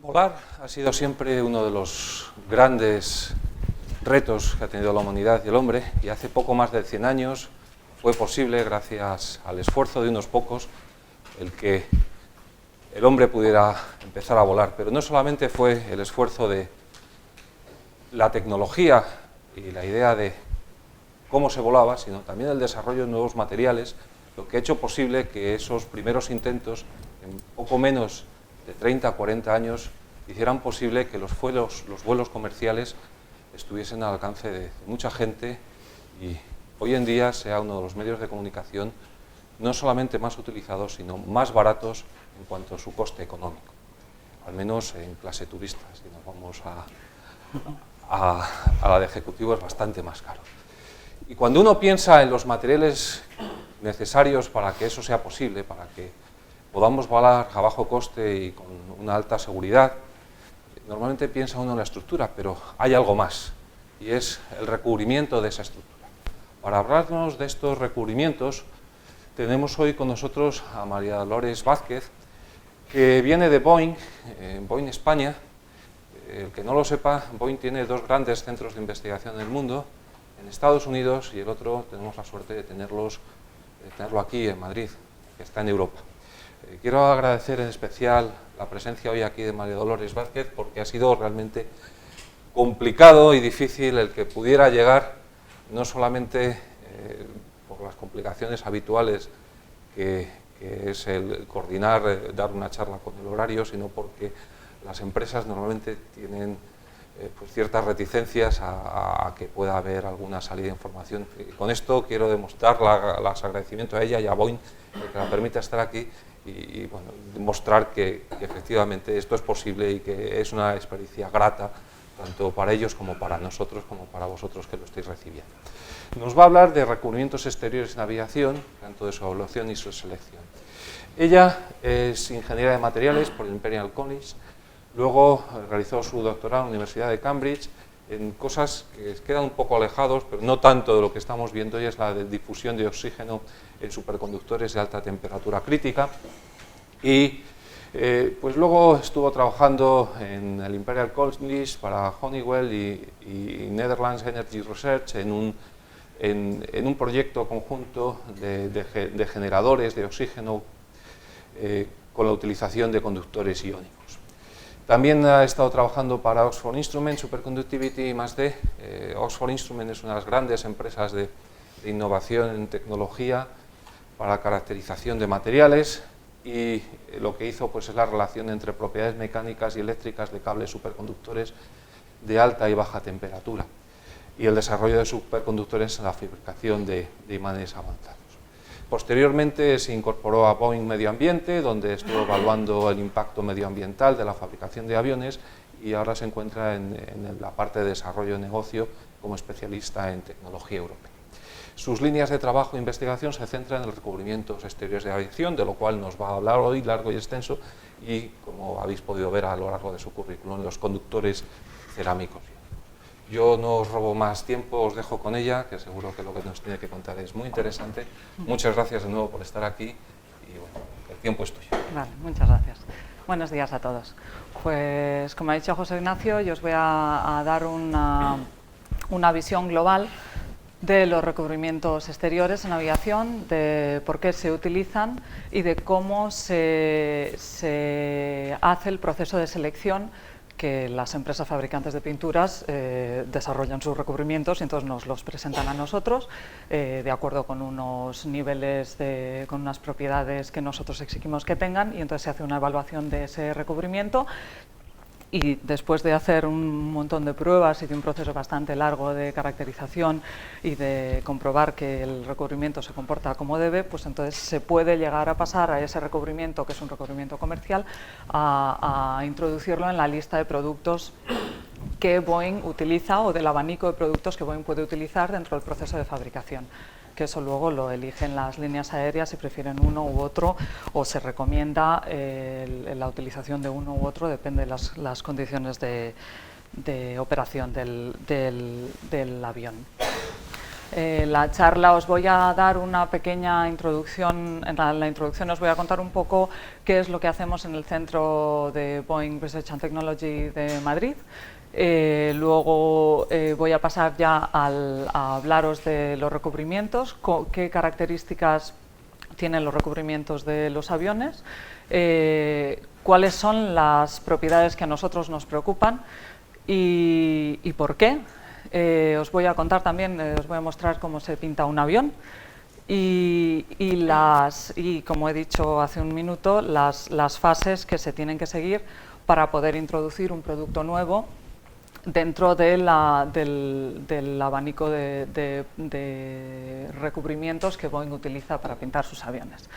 Volar ha sido siempre uno de los grandes retos que ha tenido la humanidad y el hombre, y hace poco más de 100 años fue posible, gracias al esfuerzo de unos pocos, el que el hombre pudiera empezar a volar. Pero no solamente fue el esfuerzo de la tecnología y la idea de cómo se volaba, sino también el desarrollo de nuevos materiales, lo que ha hecho posible que esos primeros intentos, en poco menos de 30 a 40 años, hicieran posible que los vuelos comerciales estuviesen al alcance de mucha gente y hoy en día sea uno de los medios de comunicación no solamente más utilizados, sino más baratos en cuanto a su coste económico, al menos en clase turista. Si nos vamos a la de ejecutivo es bastante más caro. Y cuando uno piensa en los materiales necesarios para que eso sea posible, para que podamos volar a bajo coste y con una alta seguridad, normalmente piensa uno en la estructura, pero hay algo más, y es el recubrimiento de esa estructura. Para hablarnos de estos recubrimientos, tenemos hoy con nosotros a María Dolores Vázquez, que viene de Boeing, Boeing España. El que no lo sepa, Boeing tiene dos grandes centros de investigación en el mundo, en Estados Unidos, y el otro tenemos la suerte de tenerlo aquí en Madrid, que está en Europa. Quiero agradecer en especial la presencia hoy aquí de María Dolores Vázquez, porque ha sido realmente complicado y difícil el que pudiera llegar, no solamente por las complicaciones habituales que es el coordinar, dar una charla con el horario, sino porque las empresas normalmente tienen pues ciertas reticencias a que pueda haber alguna salida de información. Con esto quiero demostrar los agradecimientos a ella y a Boeing que la permita estar aquí y bueno, demostrar que efectivamente esto es posible y que es una experiencia grata tanto para ellos como para nosotros, como para vosotros que lo estáis recibiendo. Nos va a hablar de recubrimientos exteriores en aviación, tanto de su evaluación y su selección. Ella es ingeniera de materiales por el Imperial College. Luego realizó su doctorado en la Universidad de Cambridge en cosas que quedan un poco alejados, pero no tanto de lo que estamos viendo hoy, es la de difusión de oxígeno en superconductores de alta temperatura crítica. Y pues luego estuvo trabajando en el Imperial College para Honeywell y Netherlands Energy Research en un proyecto conjunto de generadores de oxígeno con la utilización de conductores iónicos. También ha estado trabajando para Oxford Instruments, Superconductivity +D. Oxford Instruments es una de las grandes empresas de innovación en tecnología para caracterización de materiales, y lo que hizo pues, es la relación entre propiedades mecánicas y eléctricas de cables superconductores de alta y baja temperatura y el desarrollo de superconductores en la fabricación de imanes avanzados. Posteriormente se incorporó a Boeing Medio Ambiente, donde estuvo evaluando el impacto medioambiental de la fabricación de aviones, y ahora se encuentra en la parte de desarrollo de negocio como especialista en tecnología europea. Sus líneas de trabajo e investigación se centran en los recubrimientos exteriores de aviación, de lo cual nos va a hablar hoy largo y extenso, y como habéis podido ver a lo largo de su currículum, los conductores cerámicos. Yo no os robo más tiempo, os dejo con ella, que seguro que lo que nos tiene que contar es muy interesante. Muchas gracias de nuevo por estar aquí y bueno, el tiempo es tuyo. Vale, muchas gracias. Buenos días a todos. Pues como ha dicho José Ignacio, yo os voy a dar una visión global de los recubrimientos exteriores en aviación, de por qué se utilizan y de cómo se hace el proceso de selección que las empresas fabricantes de pinturas desarrollan sus recubrimientos y entonces nos los presentan a nosotros de acuerdo con unos niveles, con unas propiedades que nosotros exigimos que tengan, y entonces se hace una evaluación de ese recubrimiento. Y después de hacer un montón de pruebas y de un proceso bastante largo de caracterización y de comprobar que el recubrimiento se comporta como debe, pues entonces se puede llegar a pasar a ese recubrimiento, que es un recubrimiento comercial, a introducirlo en la lista de productos que Boeing utiliza o del abanico de productos que Boeing puede utilizar dentro del proceso de fabricación, que eso luego lo eligen las líneas aéreas si prefieren uno u otro, o se recomienda la utilización de uno u otro, depende de las condiciones de operación del avión. La charla os voy a dar una pequeña introducción. En la introducción os voy a contar un poco qué es lo que hacemos en el Centro de Boeing Research and Technology de Madrid. Luego voy a pasar ya a hablaros de los recubrimientos, qué características tienen los recubrimientos de los aviones, cuáles son las propiedades que a nosotros nos preocupan y por qué. Os voy a contar también, os voy a mostrar cómo se pinta un avión y como he dicho hace un minuto, las fases que se tienen que seguir para poder introducir un producto nuevo dentro del abanico de recubrimientos que Boeing utiliza para pintar sus aviones.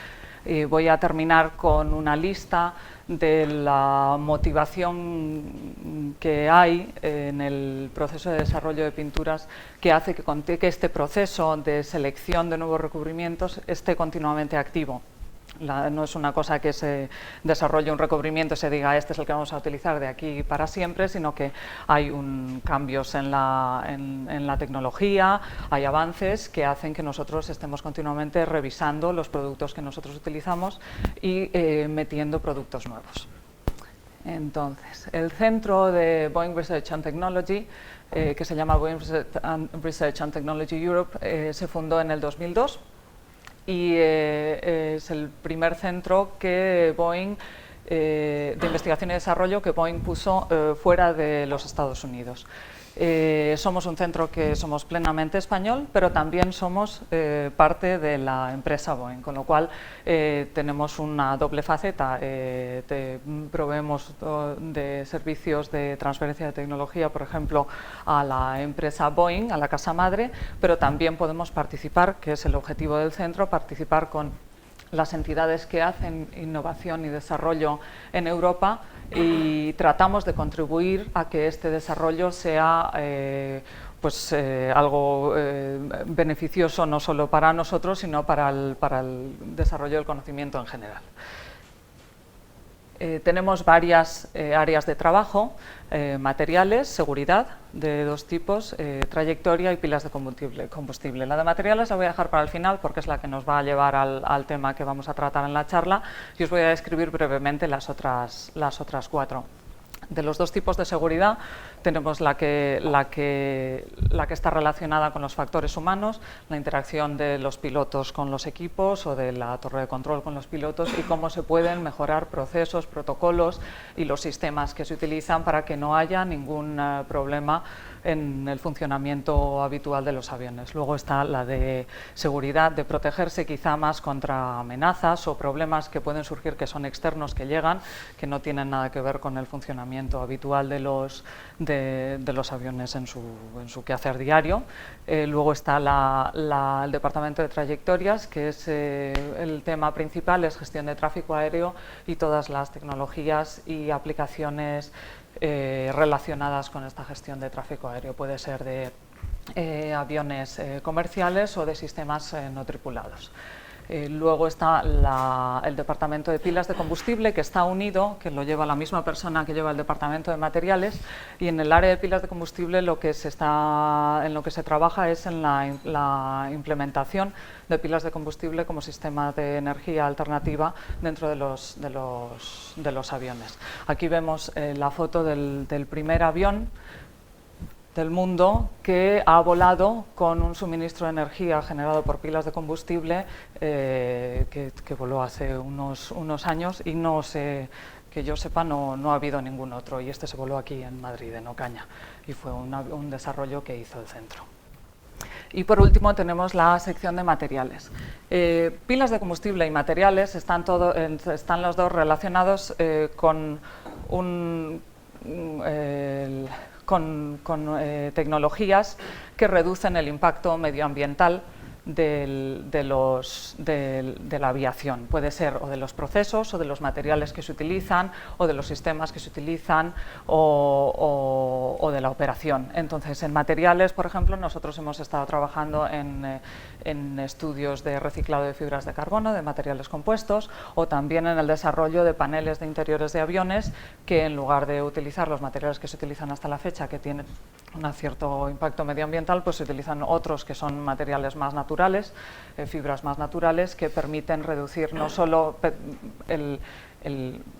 Voy a terminar con una lista de la motivación que hay en el proceso de desarrollo de pinturas que hace que este proceso de selección de nuevos recubrimientos esté continuamente activo. No es una cosa que se desarrolle un recubrimiento y se diga este es el que vamos a utilizar de aquí para siempre, sino que hay cambios en la tecnología, hay avances que hacen que nosotros estemos continuamente revisando los productos que nosotros utilizamos y metiendo productos nuevos. Entonces, el centro de Boeing Research and Technology, que se llama Boeing Research and Technology Europe, se fundó en el 2002. Y es el primer centro que Boeing, de investigación y desarrollo que Boeing puso fuera de los Estados Unidos. Somos un centro que somos plenamente español, pero también somos parte de la empresa Boeing, con lo cual tenemos una doble faceta. Proveemos de servicios de transferencia de tecnología, por ejemplo, a la empresa Boeing, a la casa madre, pero también podemos participar, que es el objetivo del centro, participar con las entidades que hacen innovación y desarrollo en Europa y tratamos de contribuir a que este desarrollo sea algo beneficioso no solo para nosotros, sino para el desarrollo del conocimiento en general. Tenemos varias áreas de trabajo, materiales, seguridad de dos tipos, trayectoria y pilas de combustible. La de materiales la voy a dejar para el final porque es la que nos va a llevar al tema que vamos a tratar en la charla y os voy a describir brevemente las otras cuatro. De los dos tipos de seguridad tenemos la que está relacionada con los factores humanos, la interacción de los pilotos con los equipos o de la torre de control con los pilotos y cómo se pueden mejorar procesos, protocolos y los sistemas que se utilizan para que no haya ningún problema en el funcionamiento habitual de los aviones. Luego está la de seguridad, de protegerse quizá más contra amenazas o problemas que pueden surgir que son externos, que llegan, que no tienen nada que ver con el funcionamiento habitual de los aviones en su quehacer diario. Luego está el departamento de trayectorias, que es el tema principal, es gestión de tráfico aéreo y todas las tecnologías y aplicaciones relacionadas con esta gestión de tráfico aéreo. Puede ser de aviones comerciales o de sistemas no tripulados. Luego está el departamento de pilas de combustible, que está unido, que lo lleva la misma persona que lleva el departamento de materiales, y en el área de pilas de combustible en lo que se trabaja es en la implementación de pilas de combustible como sistema de energía alternativa dentro de los aviones. Aquí vemos la foto del primer avión del mundo que ha volado con un suministro de energía generado por pilas de combustible que voló hace unos años y no sé, que yo sepa no ha habido ningún otro, y este se voló aquí en Madrid, en Ocaña, y fue un desarrollo que hizo el centro. Y por último tenemos la sección de materiales. Pilas de combustible y materiales están los dos relacionados con tecnologías que reducen el impacto medioambiental de la aviación. Puede ser o de los procesos o de los materiales que se utilizan o de los sistemas que se utilizan o de la operación. Entonces, en materiales, por ejemplo, nosotros hemos estado trabajando en estudios de reciclado de fibras de carbono, de materiales compuestos, o también en el desarrollo de paneles de interiores de aviones que, en lugar de utilizar los materiales que se utilizan hasta la fecha, que un cierto impacto medioambiental, pues se utilizan otros que son materiales más naturales, fibras más naturales, que permiten reducir no solo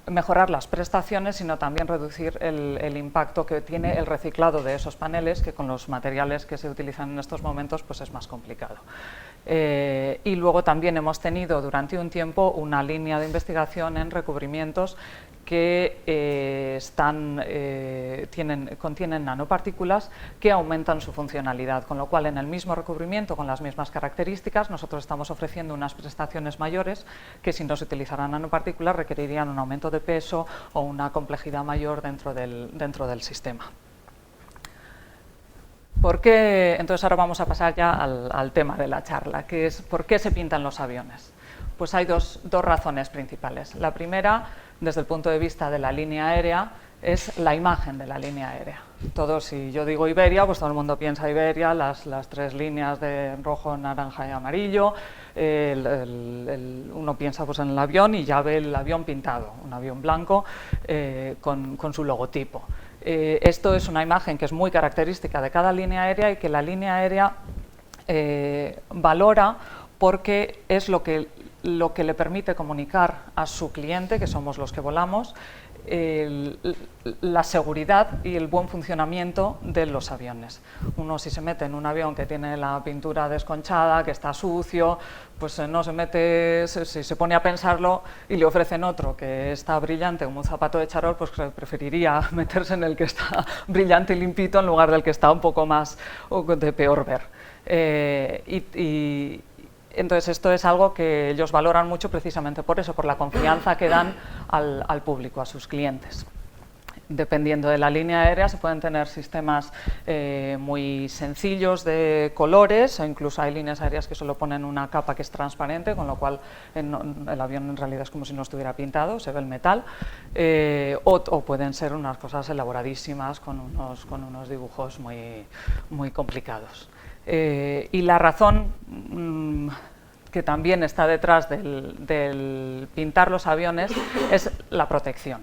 mejorar las prestaciones, sino también reducir el impacto que tiene el reciclado de esos paneles, que con los materiales que se utilizan en estos momentos pues es más complicado. Y luego también hemos tenido durante un tiempo una línea de investigación en recubrimientos que contienen nanopartículas que aumentan su funcionalidad, con lo cual en el mismo recubrimiento, con las mismas características, nosotros estamos ofreciendo unas prestaciones mayores que si no se utilizaran nanopartículas requerirían un aumento de peso o una complejidad mayor dentro del sistema. Entonces ahora vamos a pasar ya al tema de la charla, que es ¿por qué se pintan los aviones? Pues hay dos razones principales. La primera, desde el punto de vista de la línea aérea, es la imagen de la línea aérea. Si yo digo Iberia, pues todo el mundo piensa Iberia, las tres líneas de rojo, naranja y amarillo, uno piensa pues en el avión y ya ve el avión pintado, un avión blanco con su logotipo. Esto es una imagen que es muy característica de cada línea aérea y que la línea aérea valora porque es lo que le permite comunicar a su cliente, que somos los que volamos, la seguridad y el buen funcionamiento de los aviones. Uno, si se mete en un avión que tiene la pintura desconchada, que está sucio, pues no se mete, si se pone a pensarlo y le ofrecen otro que está brillante, como un zapato de charol, pues preferiría meterse en el que está brillante y limpito en lugar del que está un poco más de peor ver. Entonces esto es algo que ellos valoran mucho precisamente por eso, por la confianza que dan al público, a sus clientes. Dependiendo de la línea aérea se pueden tener sistemas muy sencillos de colores, o incluso hay líneas aéreas que solo ponen una capa que es transparente, con lo cual el avión en realidad es como si no estuviera pintado, se ve el metal, o pueden ser unas cosas elaboradísimas con unos dibujos muy complicados. Y la razón que también está detrás del pintar los aviones es la protección.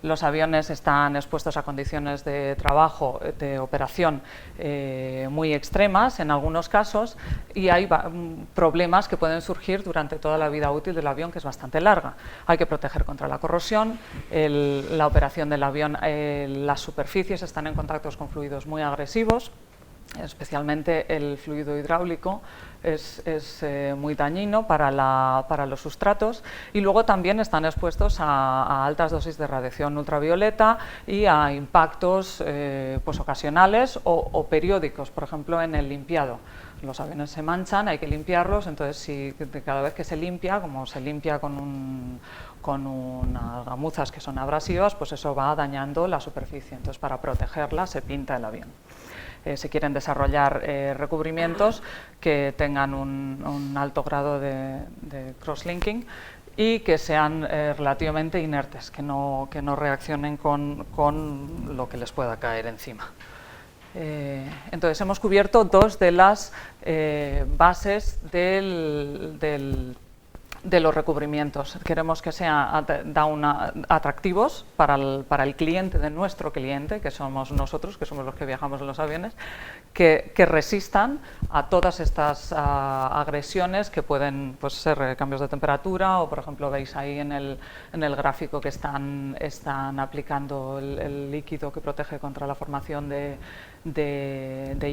Los aviones están expuestos a condiciones de trabajo, de operación muy extremas en algunos casos, y hay problemas que pueden surgir durante toda la vida útil del avión, que es bastante larga. Hay que proteger contra la corrosión, la operación del avión, las superficies están en contacto con fluidos muy agresivos, especialmente el fluido hidráulico es muy dañino para los sustratos, y luego también están expuestos a altas dosis de radiación ultravioleta y a impactos pues ocasionales o periódicos, por ejemplo en el limpiado. Los aviones se manchan, hay que limpiarlos, entonces cada vez que se limpia, como se limpia con unas gamuzas que son abrasivas, pues eso va dañando la superficie, entonces para protegerla se pinta el avión. Se quieren desarrollar recubrimientos que tengan un alto grado de cross-linking y que sean relativamente inertes, que no reaccionen con lo que les pueda caer encima. Entonces hemos cubierto dos de las bases de los recubrimientos. Queremos que sean atractivos para el cliente de nuestro cliente, que somos nosotros, que somos los que viajamos en los aviones, que resistan a todas estas agresiones que pueden pues, ser cambios de temperatura, o por ejemplo veis ahí en el gráfico que están aplicando el líquido que protege contra la formación de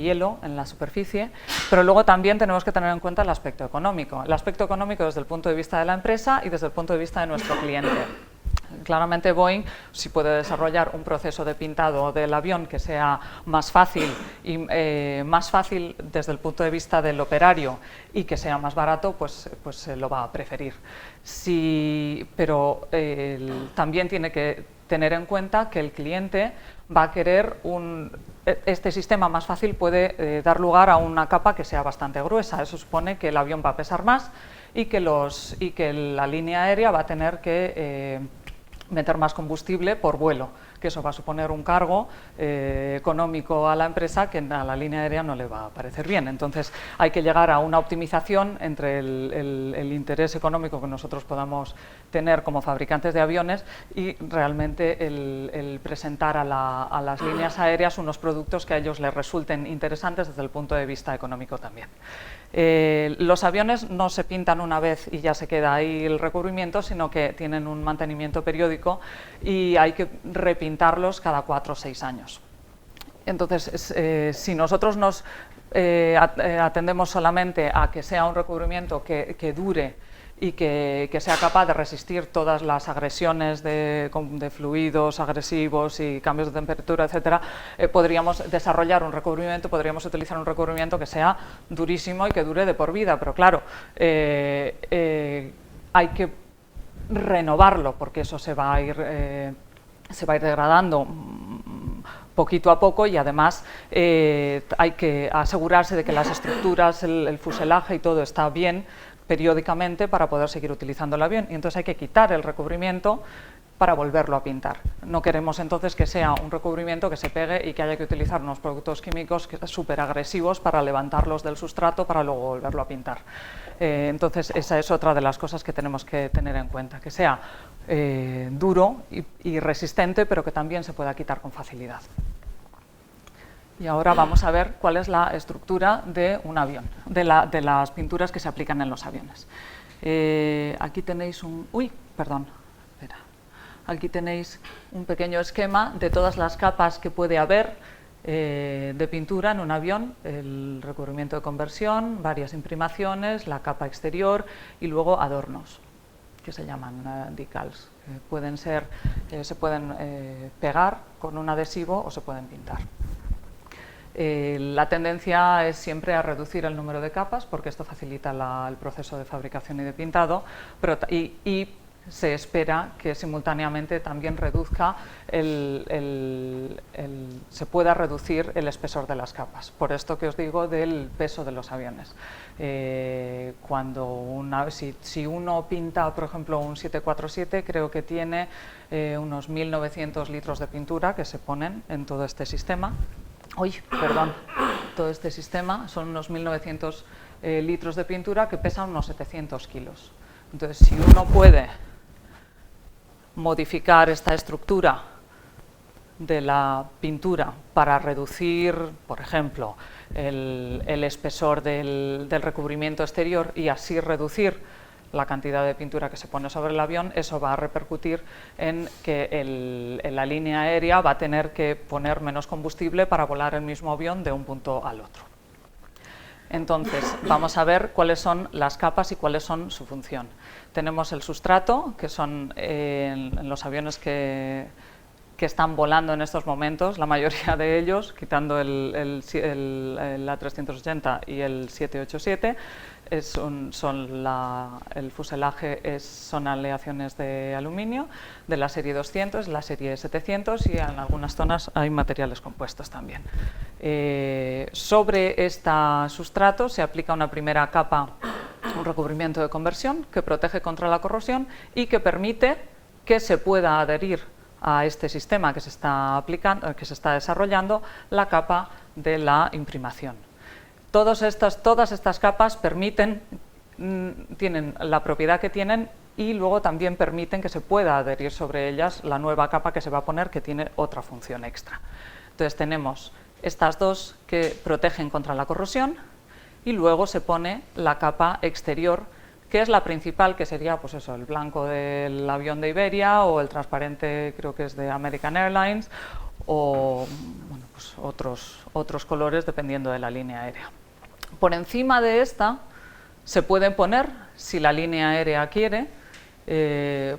hielo en la superficie, pero luego también tenemos que tener en cuenta el aspecto económico. El aspecto económico desde el punto de vista de la empresa y desde el punto de vista de nuestro cliente. Claramente Boeing, si puede desarrollar un proceso de pintado del avión que sea más fácil desde el punto de vista del operario y que sea más barato, pues lo va a preferir. Pero también tiene que tener en cuenta que el cliente va a querer este sistema más fácil puede dar lugar a una capa que sea bastante gruesa. Eso supone que el avión va a pesar más y que la línea aérea va a tener que meter más combustible por vuelo, que eso va a suponer un cargo económico a la empresa que a la línea aérea no le va a parecer bien. Entonces hay que llegar a una optimización entre el interés económico que nosotros podamos tener como fabricantes de aviones y realmente el presentar a las líneas aéreas unos productos que a ellos les resulten interesantes desde el punto de vista económico también. Los aviones no se pintan una vez y ya se queda ahí el recubrimiento, sino que tienen un mantenimiento periódico y hay que repintarlos cada 4 o 6 años. Entonces, si nosotros nos atendemos solamente a que sea un recubrimiento que dure y que sea capaz de resistir todas las agresiones de fluidos agresivos y cambios de temperatura, etcétera, podríamos desarrollar un recubrimiento, podríamos utilizar un recubrimiento que sea durísimo y que dure de por vida, pero claro, hay que renovarlo porque eso se va a ir degradando poquito a poco y además hay que asegurarse de que las estructuras, el fuselaje y todo está bien periódicamente para poder seguir utilizando el avión, y entonces hay que quitar el recubrimiento para volverlo a pintar. No queremos entonces que sea un recubrimiento que se pegue y que haya que utilizar unos productos químicos súper agresivos para levantarlos del sustrato para luego volverlo a pintar. Entonces esa es otra de las cosas que tenemos que tener en cuenta, que sea duro y resistente, pero que también se pueda quitar con facilidad. Y ahora vamos a ver cuál es la estructura de un avión, de las pinturas que se aplican en los aviones. Aquí tenéis Aquí tenéis un pequeño esquema de todas las capas que puede haber de pintura en un avión, el recubrimiento de conversión, varias imprimaciones, la capa exterior y luego adornos, que se llaman decals. Se pueden pegar con un adhesivo o se pueden pintar. La tendencia es siempre a reducir el número de capas porque esto facilita el proceso de fabricación y de pintado, y se espera que simultáneamente también se pueda reducir el espesor de las capas. Por esto que os digo del peso de los aviones. Si uno pinta, por ejemplo, un 747, creo que tiene unos 1.900 litros de pintura que se ponen en todo este sistema. Todo este sistema son unos 1.900 litros de pintura que pesan unos 700 kilos. Entonces, si uno puede modificar esta estructura de la pintura para reducir, por ejemplo, el espesor del recubrimiento exterior y así reducir la cantidad de pintura que se pone sobre el avión, eso va a repercutir en que la línea aérea va a tener que poner menos combustible para volar el mismo avión de un punto al otro. Entonces, vamos a ver cuáles son las capas y cuáles son su función. Tenemos el sustrato, que son en los aviones que están volando en estos momentos, la mayoría de ellos, quitando el A380 y el 787, el fuselaje son aleaciones de aluminio de la serie 200, la serie 700 y en algunas zonas hay materiales compuestos también. Sobre este sustrato se aplica una primera capa, un recubrimiento de conversión que protege contra la corrosión y que permite que se pueda adherir a este sistema que se está desarrollando, la capa de la imprimación. Todas estas capas tienen la propiedad que tienen y luego también permiten que se pueda adherir sobre ellas la nueva capa que se va a poner, que tiene otra función extra. Entonces tenemos estas dos que protegen contra la corrosión y luego se pone la capa exterior, que es la principal, que sería pues eso, el blanco del avión de Iberia o el transparente, creo que es de American Airlines, o bueno, pues otros colores dependiendo de la línea aérea. Por encima de esta se pueden poner, si la línea aérea quiere,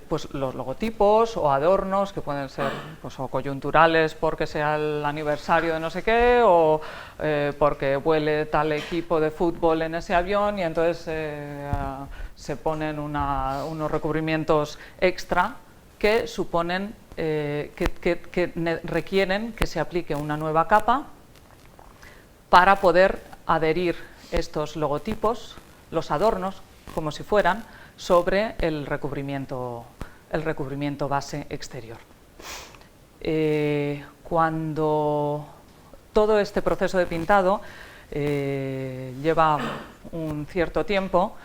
pues los logotipos o adornos que pueden ser pues, o coyunturales porque sea el aniversario de no sé qué, o porque vuele tal equipo de fútbol en ese avión y entonces se ponen unos recubrimientos extra que suponen que requieren que se aplique una nueva capa para poder adherir estos logotipos, los adornos, como si fueran, sobre el recubrimiento el recubrimiento base exterior. Cuando todo este proceso de pintado lleva un cierto tiempo,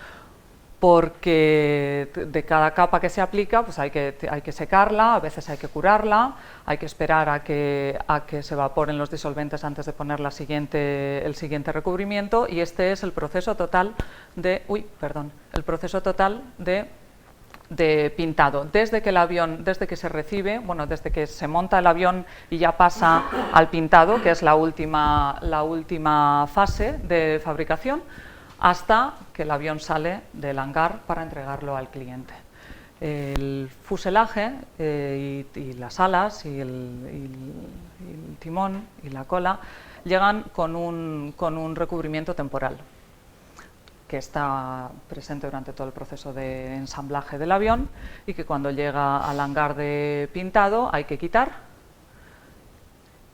porque de cada capa que se aplica pues hay que secarla, a veces hay que curarla, hay que esperar a que se evaporen los disolventes antes de poner el siguiente recubrimiento, y este es el proceso total de, pintado, desde que se recibe, desde que se monta el avión y ya pasa al pintado, que es la última fase de fabricación, hasta que el avión sale del hangar para entregarlo al cliente. El fuselaje y las alas y el timón y la cola llegan con un recubrimiento temporal que está presente durante todo el proceso de ensamblaje del avión y que cuando llega al hangar de pintado hay que quitar.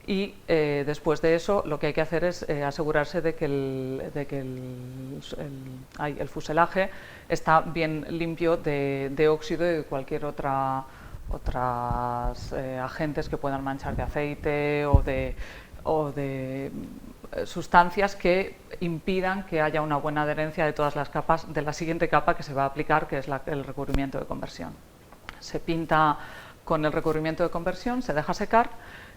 Y después de eso lo que hay que hacer es asegurarse de que el fuselaje está bien limpio de óxido y de cualquier otros agentes que puedan manchar de aceite o de sustancias que impidan que haya una buena adherencia de todas las capas de la siguiente capa que se va a aplicar, que es el recubrimiento de conversión. Se pinta con el recubrimiento de conversión, se deja secar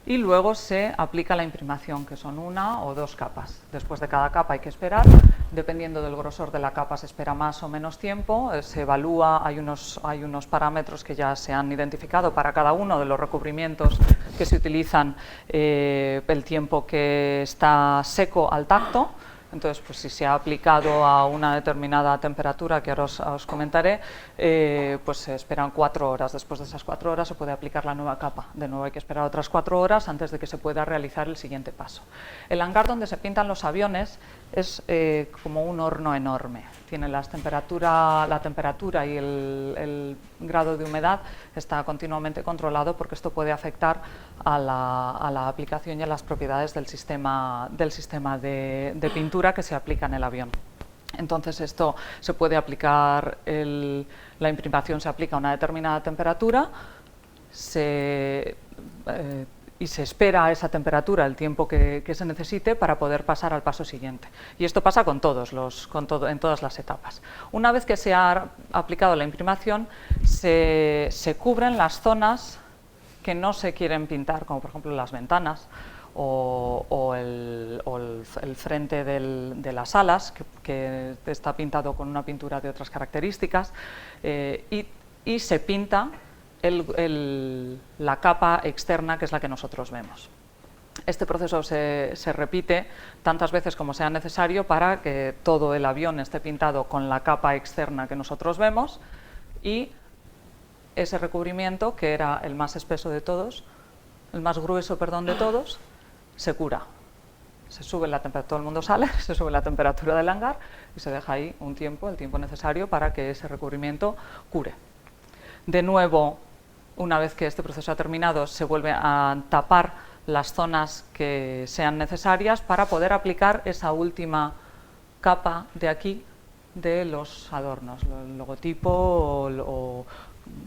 y luego se aplica la imprimación, que son 1 o 2 capas. Después de cada capa hay que esperar, dependiendo del grosor de la capa se espera más o menos tiempo, se evalúa, hay unos parámetros que ya se han identificado para cada uno de los recubrimientos que se utilizan, el tiempo que está seco al tacto. Entonces, pues si se ha aplicado a una determinada temperatura, que ahora os comentaré, pues se esperan 4 horas. Después de esas 4 horas se puede aplicar la nueva capa. De nuevo hay que esperar otras 4 horas antes de que se pueda realizar el siguiente paso. El hangar donde se pintan los aviones es como un horno enorme. Tiene la temperatura y el grado de humedad está continuamente controlado, porque esto puede afectar a la aplicación y a las propiedades del sistema de pintura que se aplica en el avión. Entonces esto se puede aplicar, la imprimación se aplica a una determinada temperatura, y se espera a esa temperatura el tiempo que se necesite para poder pasar al paso siguiente. Y esto pasa en todas las etapas. Una vez que se ha aplicado la imprimación, se cubren las zonas que no se quieren pintar, como por ejemplo las ventanas o el frente de las alas, que está pintado con una pintura de otras características, y se pinta la capa externa, que es la que nosotros vemos. Este proceso se repite tantas veces como sea necesario para que todo el avión esté pintado con la capa externa que nosotros vemos, y ese recubrimiento, que era el más espeso de todos, el más grueso, perdón, de todos, se cura. Se sube la temperatura, todo el mundo sale, se sube la temperatura del hangar y se deja ahí el tiempo necesario para que ese recubrimiento cure. De nuevo, una vez que este proceso ha terminado, se vuelve a tapar las zonas que sean necesarias para poder aplicar esa última capa de aquí de los adornos, el logotipo o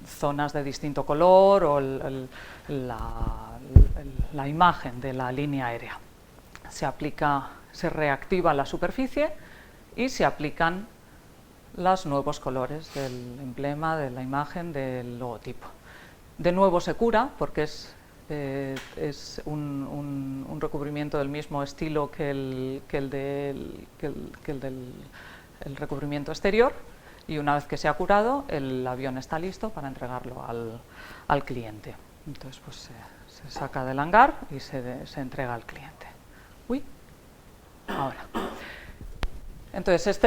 zonas de distinto color o la imagen de la línea aérea. Se reactiva la superficie y se aplican los nuevos colores del emblema, de la imagen, del logotipo. De nuevo se cura, porque es un recubrimiento del mismo estilo que el del recubrimiento exterior, y una vez que se ha curado, el avión está listo para entregarlo al cliente. Entonces, pues se saca del hangar y se entrega al cliente. Ahora. Entonces,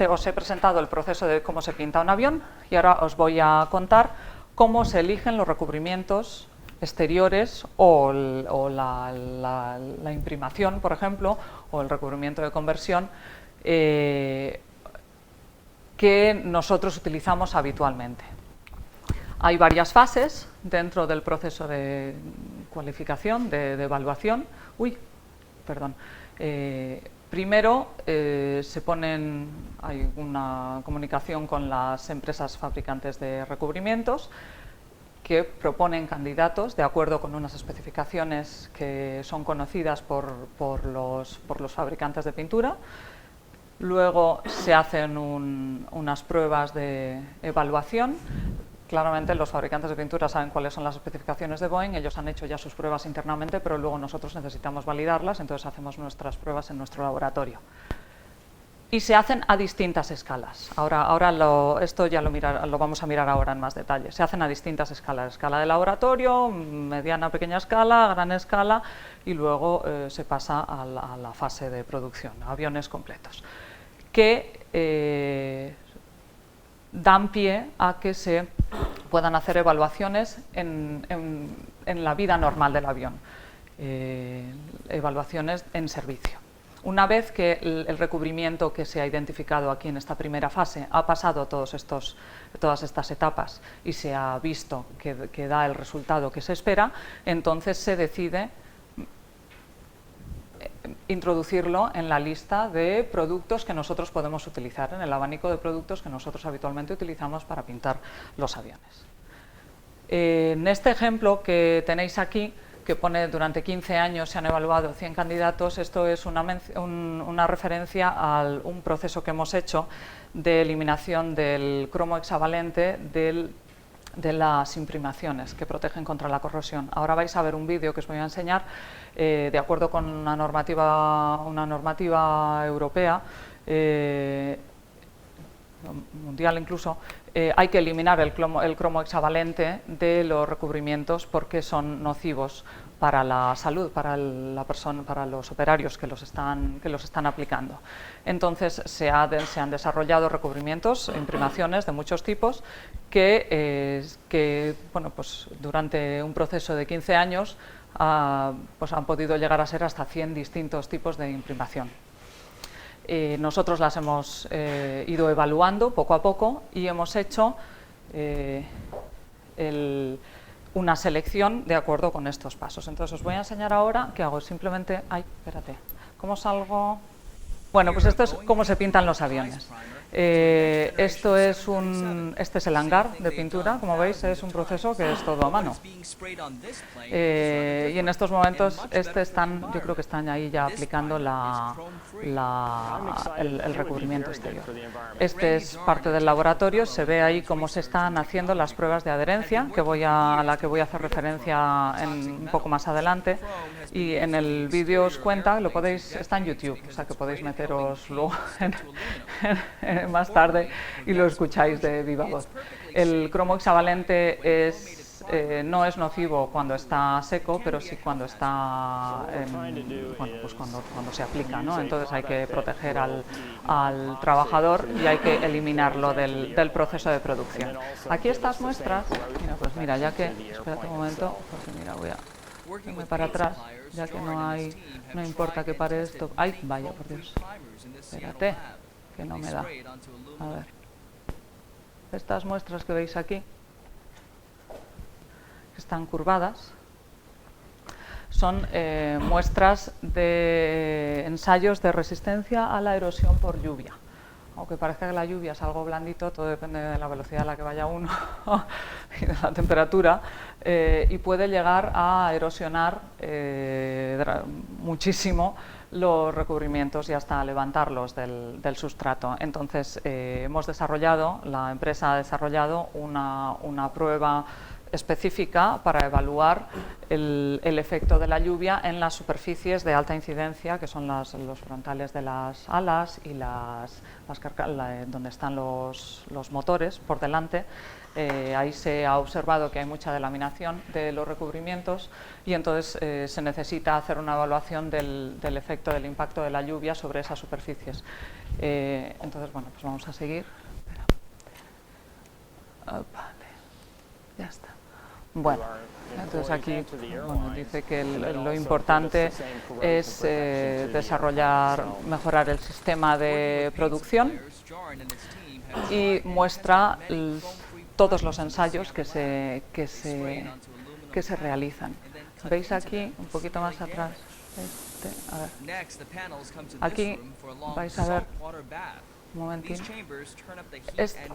os he presentado el proceso de cómo se pinta un avión, y ahora os voy a contar cómo se eligen los recubrimientos exteriores o la imprimación, por ejemplo, o el recubrimiento de conversión que nosotros utilizamos habitualmente. Hay varias fases dentro del proceso de cualificación, de evaluación. Primero hay una comunicación con las empresas fabricantes de recubrimientos, que proponen candidatos de acuerdo con unas especificaciones que son conocidas por los fabricantes de pintura. Luego se hacen unas pruebas de evaluación. Claramente los fabricantes de pintura saben cuáles son las especificaciones de Boeing, ellos han hecho ya sus pruebas internamente, pero luego nosotros necesitamos validarlas, entonces hacemos nuestras pruebas en nuestro laboratorio. Y se hacen a distintas escalas. Esto ya lo vamos a mirar ahora en más detalle. Se hacen a distintas escalas. Escala de laboratorio, mediana, pequeña escala, gran escala, y luego se pasa a la fase de producción, aviones completos, que dan pie a que se puedan hacer evaluaciones en la vida normal del avión, evaluaciones en servicio. Una vez que el recubrimiento que se ha identificado aquí en esta primera fase ha pasado todas estas etapas y se ha visto que da el resultado que se espera, entonces se decide introducirlo en la lista de productos que nosotros podemos utilizar, en el abanico de productos que nosotros habitualmente utilizamos para pintar los aviones. En este ejemplo que tenéis aquí, que pone durante 15 años se han evaluado 100 candidatos, esto es una referencia a un proceso que hemos hecho de eliminación del cromo hexavalente de las imprimaciones que protegen contra la corrosión. Ahora vais a ver un vídeo que os voy a enseñar, de acuerdo con una normativa europea, mundial incluso, hay que eliminar el cromo hexavalente de los recubrimientos porque son nocivos para la salud, para la persona, para los operarios que los están aplicando. Entonces se han desarrollado recubrimientos, imprimaciones de muchos tipos que bueno, pues, durante un proceso de 15 años pues han podido llegar a ser hasta 100 distintos tipos de imprimación. Nosotros las hemos ido evaluando poco a poco y hemos hecho una selección de acuerdo con estos pasos. Entonces os voy a enseñar ahora qué hago. Simplemente, espérate, ¿cómo salgo? Bueno, pues esto es cómo se pintan los aviones. Este es el hangar de pintura, como veis, es un proceso que es todo a mano. Y en estos momentos yo creo que están ahí ya aplicando el recubrimiento exterior. Este es parte del laboratorio, se ve ahí cómo se están haciendo las pruebas de adherencia, a la que voy a hacer referencia un poco más adelante. Y en el vídeo os cuenta, está en YouTube, o sea que podéis meteros luego más tarde y lo escucháis de viva voz. El cromo hexavalente no es nocivo cuando está seco, pero sí cuando está cuando se aplica, ¿no? Entonces hay que proteger al trabajador y hay que eliminarlo del proceso de producción. Aquí estas muestras, pues mira, ya que, espérate un momento, porque mira, voy a irme para atrás, ya que no importa que pare esto. ¡Ay, vaya, por Dios! Espérate, que no me da. A ver. Estas muestras que veis aquí, que están curvadas, son muestras de ensayos de resistencia a la erosión por lluvia. Aunque parezca que la lluvia es algo blandito, todo depende de la velocidad a la que vaya uno y de la temperatura, y puede llegar a erosionar muchísimo los recubrimientos y hasta levantarlos del sustrato. Entonces, la empresa ha desarrollado una prueba específica para evaluar el efecto de la lluvia en las superficies de alta incidencia, que son los frontales de las alas y donde están los motores por delante. Ahí se ha observado que hay mucha delaminación de los recubrimientos y entonces se necesita hacer una evaluación del efecto del impacto de la lluvia sobre esas superficies. Entonces, bueno, pues vamos a seguir. Vale, ya está. Bueno, entonces aquí dice que lo importante es mejorar el sistema de producción y muestra todos los ensayos que se realizan. ¿Veis aquí, un poquito más atrás? A ver. Aquí vais a ver Un momentín.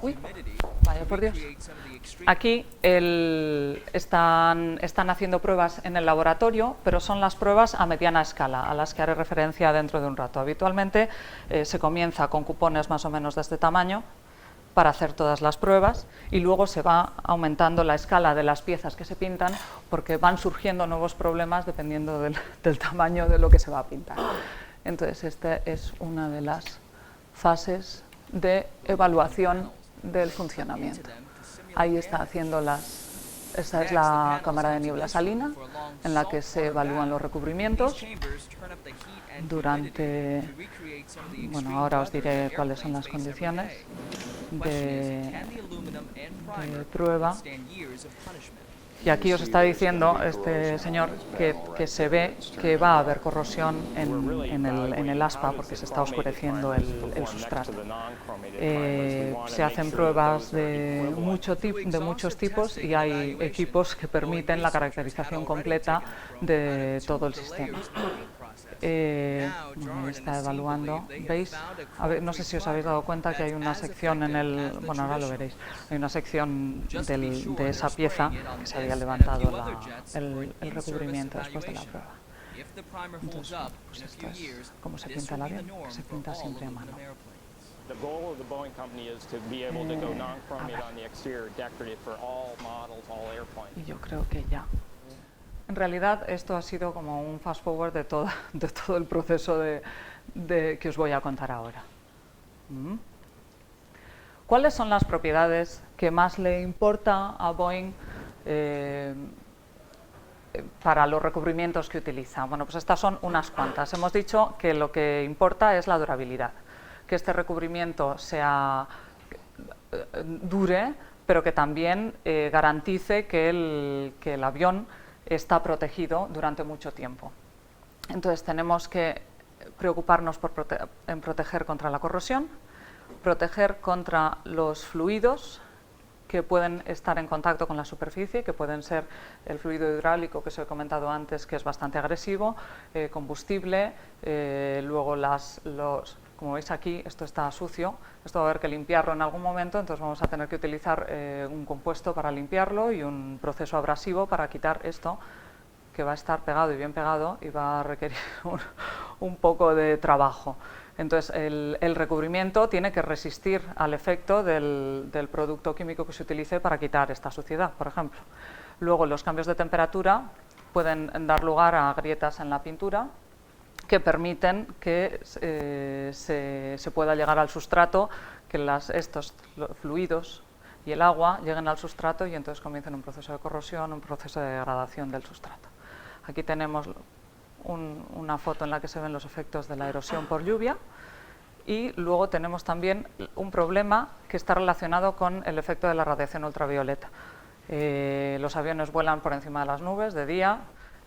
Uy, vaya por Dios. Aquí están haciendo pruebas en el laboratorio, pero son las pruebas a mediana escala, a las que haré referencia dentro de un rato. Habitualmente se comienza con cupones más o menos de este tamaño para hacer todas las pruebas y luego se va aumentando la escala de las piezas que se pintan porque van surgiendo nuevos problemas dependiendo del tamaño de lo que se va a pintar. Entonces, esta es una de las fases de evaluación del funcionamiento. Ahí está haciendo esta es la cámara de niebla salina en la que se evalúan los recubrimientos durante, bueno, ahora os diré cuáles son las condiciones de prueba. Y aquí os está diciendo este señor que se ve que va a haber corrosión en el aspa porque se está oscureciendo el sustrato. Se hacen pruebas de muchos tipos y hay equipos que permiten la caracterización completa de todo el sistema. Bueno, está evaluando, ¿veis? A ver, no sé si os habéis dado cuenta que hay una sección en el, bueno, ahora lo veréis, hay una sección de esa pieza que se había levantado el recubrimiento después de la prueba. Entonces, pues esto es como se pinta el avión, que se pinta siempre a mano. Y yo creo que ya. En realidad esto ha sido como un fast forward de todo el proceso que os voy a contar ahora. ¿Cuáles son las propiedades que más le importa a Boeing para los recubrimientos que utiliza? Bueno, pues estas son unas cuantas. Hemos dicho que lo que importa es la durabilidad, que este recubrimiento dure, pero que también garantice que el avión está protegido durante mucho tiempo. Entonces tenemos que preocuparnos en proteger contra la corrosión, proteger contra los fluidos que pueden estar en contacto con la superficie, que pueden ser el fluido hidráulico que os he comentado antes, que es bastante agresivo, combustible, luego como veis aquí, esto está sucio, esto va a haber que limpiarlo en algún momento, entonces vamos a tener que utilizar un compuesto para limpiarlo y un proceso abrasivo para quitar esto, que va a estar pegado y bien pegado y va a requerir un poco de trabajo. Entonces, el recubrimiento tiene que resistir al efecto del producto químico que se utilice para quitar esta suciedad, por ejemplo. Luego, los cambios de temperatura pueden dar lugar a grietas en la pintura, que permiten que se pueda llegar al sustrato, que estos fluidos y el agua lleguen al sustrato y entonces comiencen un proceso de corrosión, un proceso de degradación del sustrato. Aquí tenemos una foto en la que se ven los efectos de la erosión por lluvia y luego tenemos también un problema que está relacionado con el efecto de la radiación ultravioleta. Los aviones vuelan por encima de las nubes de día,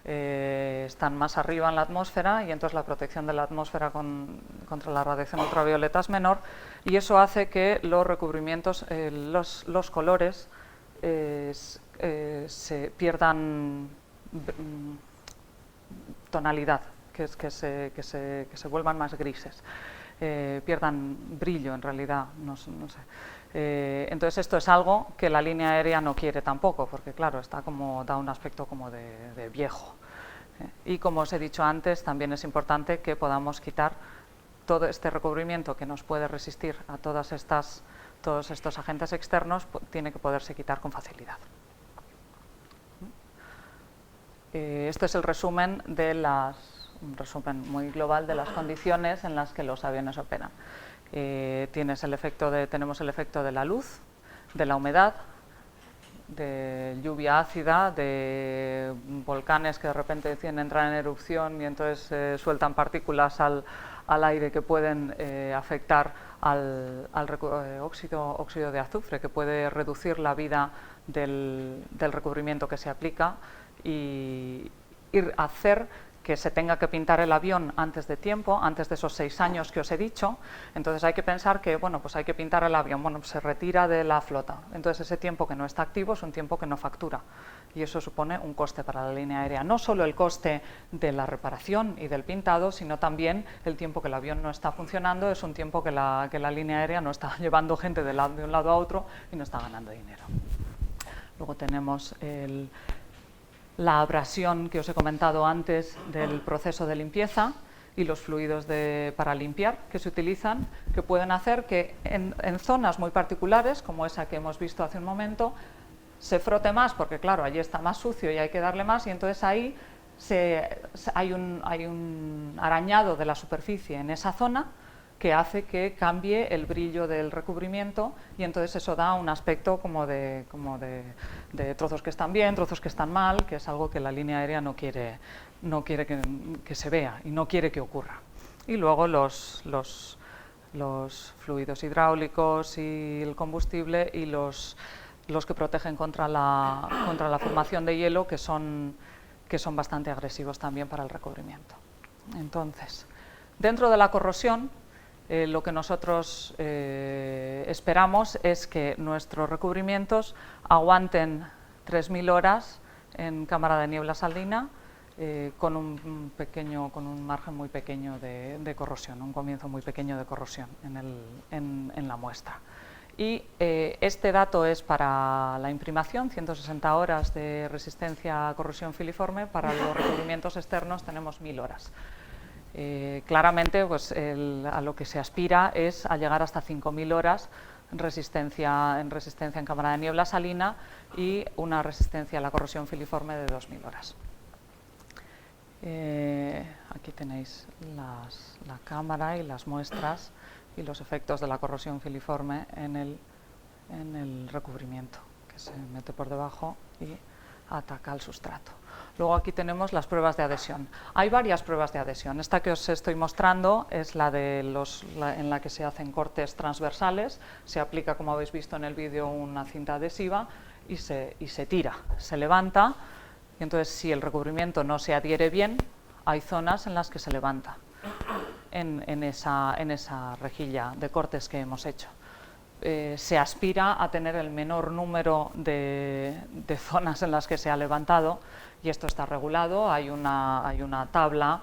están más arriba en la atmósfera y entonces la protección de la atmósfera contra la radiación ultravioleta es menor y eso hace que los recubrimientos, los colores se pierdan tonalidad, que se vuelvan más grises, pierdan brillo en realidad, no sé. Entonces esto es algo que la línea aérea no quiere tampoco, porque claro, da un aspecto como de viejo. Y como os he dicho antes, también es importante que podamos quitar todo este recubrimiento que nos puede resistir a todos estos agentes externos, tiene que poderse quitar con facilidad. Este es el resumen un resumen muy global de las condiciones en las que los aviones operan. Tenemos el efecto de la luz, de la humedad, de lluvia ácida, de volcanes que de repente deciden entrar en erupción y entonces sueltan partículas al aire que pueden afectar al óxido de azufre, que puede reducir la vida del recubrimiento que se aplica y hacer que se tenga que pintar el avión antes de tiempo, antes de esos 6 años que os he dicho. Entonces hay que pensar que, bueno, pues hay que pintar el avión, bueno, pues se retira de la flota. Entonces ese tiempo que no está activo es un tiempo que no factura. Y eso supone un coste para la línea aérea. No solo el coste de la reparación y del pintado, sino también el tiempo que el avión no está funcionando, es un tiempo que la línea aérea no está llevando gente de un lado a otro y no está ganando dinero. Luego tenemos la abrasión que os he comentado antes del proceso de limpieza y los fluidos para limpiar que se utilizan, que pueden hacer que en zonas muy particulares, como esa que hemos visto hace un momento, se frote más, porque claro, allí está más sucio y hay que darle más, y entonces ahí hay un arañado de la superficie en esa zona que hace que cambie el brillo del recubrimiento, y entonces eso da un aspecto como de trozos que están bien, trozos que están mal, que es algo que la línea aérea no quiere que se vea y no quiere que ocurra. Y luego los fluidos hidráulicos y el combustible y los que protegen contra la formación de hielo, que son bastante agresivos también para el recubrimiento. Entonces, dentro de la corrosión, lo que nosotros esperamos es que nuestros recubrimientos aguanten 3000 horas en cámara de niebla salina, con un margen muy pequeño de corrosión, un comienzo muy pequeño de corrosión en la muestra. Y este dato es para la imprimación, 160 horas de resistencia a corrosión filiforme. Para los recubrimientos externos tenemos 1000 horas. Claramente, pues, a lo que se aspira es a llegar hasta 5000 horas en resistencia en cámara de niebla salina y una resistencia a la corrosión filiforme de 2000 horas. Aquí tenéis la cámara y las muestras y los efectos de la corrosión filiforme en el recubrimiento, que se mete por debajo y ataca al sustrato. Luego aquí tenemos las pruebas de adhesión. Hay varias pruebas de adhesión. Esta que os estoy mostrando es en la que se hacen cortes transversales. Se aplica, como habéis visto en el vídeo, una cinta adhesiva y se tira, se levanta. Y entonces, si el recubrimiento no se adhiere bien, hay zonas en las que se levanta en esa rejilla de cortes que hemos hecho. Se aspira a tener el menor número de zonas en las que se ha levantado, y esto está regulado. Hay una tabla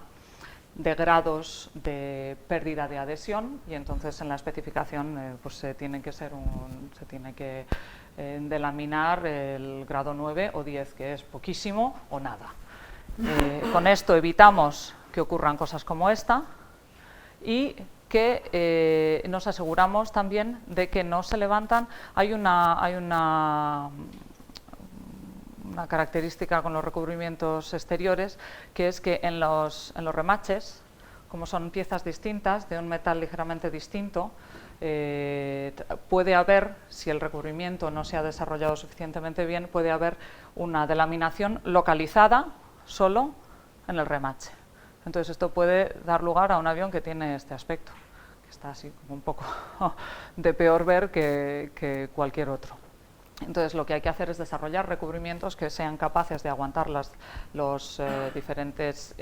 de grados de pérdida de adhesión, y entonces en la especificación pues se tiene que delaminar el grado 9 o 10, que es poquísimo o nada. Con esto evitamos que ocurran cosas como esta, y que nos aseguramos también de que no se levantan. Hay una característica con los recubrimientos exteriores, que es que en los remaches, como son piezas distintas, de un metal ligeramente distinto, puede haber, si el recubrimiento no se ha desarrollado suficientemente bien, puede haber una delaminación localizada solo en el remache. Entonces esto puede dar lugar a un avión que tiene este aspecto, que está así como un poco de peor ver que cualquier otro. Entonces lo que hay que hacer es desarrollar recubrimientos que sean capaces de aguantar los diferentes